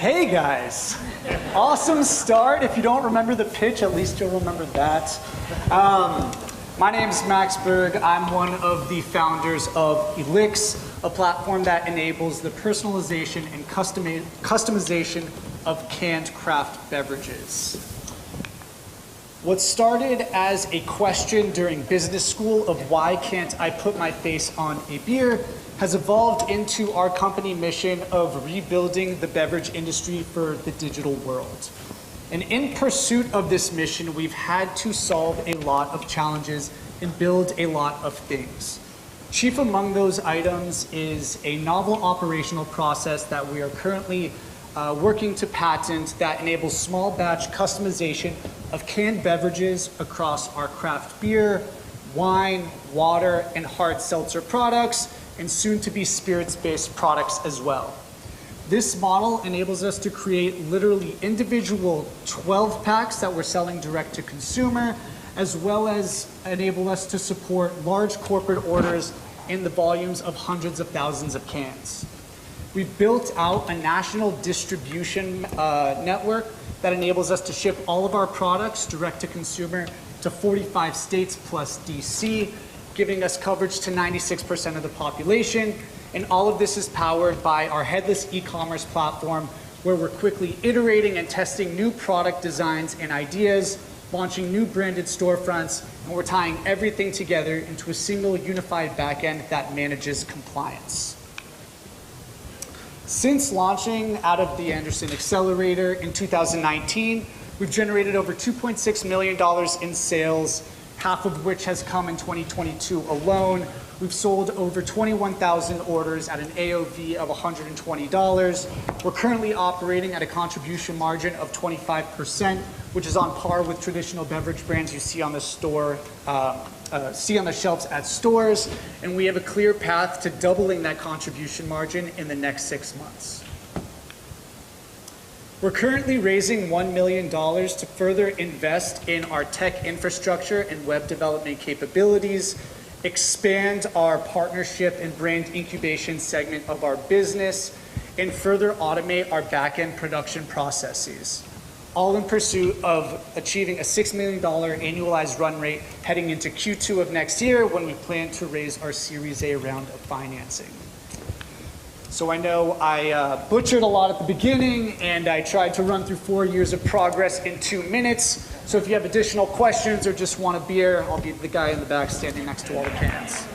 Hey guys, awesome start. If you don't remember the pitch, at least you'll remember that. My name is Max Berg. I'm one of the founders of Eliqs, a platform that enables the personalization and customization of canned craft beverages. What started as a question during business school of why can't I put my face on a beer has evolved into our company mission of rebuilding the beverage industry for the digital world. And in pursuit of this mission, we've had to solve a lot of challenges and build a lot of things. Chief among those items is a novel operational process that we are currently working to patent that enables small batch customization of canned beverages across our craft beer, wine, water, and hard seltzer products, and soon to be spirits-based products as well. This model enables us to create literally individual 12 packs that we're selling direct to consumer, as well as enable us to support large corporate orders in the volumes of hundreds of thousands of cans. We've built out a national distribution network that enables us to ship all of our products direct to consumer to 45 states plus DC, giving us coverage to 96% of the population. And all of this is powered by our headless e-commerce platform, where we're quickly iterating and testing new product designs and ideas, launching new branded storefronts, and we're tying everything together into a single unified backend that manages compliance. Since launching out of the Anderson Accelerator in 2019, we've generated over $2.6 million in sales, half of which has come in 2022 alone. We've sold over 21,000 orders at an AOV of $120. We're currently operating at a contribution margin of 25%, which is on par with traditional beverage brands you see on the shelves at stores. And we have a clear path to doubling that contribution margin in the next 6 months. We're currently raising $1 million to further invest in our tech infrastructure and web development capabilities, expand our partnership and brand incubation segment of our business, and further automate our back-end production processes, all in pursuit of achieving a $6 million annualized run rate heading into Q2 of next year, when we plan to raise our Series A round of financing. So I know I butchered a lot at the beginning, and I tried to run through 4 years of progress in 2 minutes. So if you have additional questions or just want a beer, I'll be the guy in the back standing next to all the cans.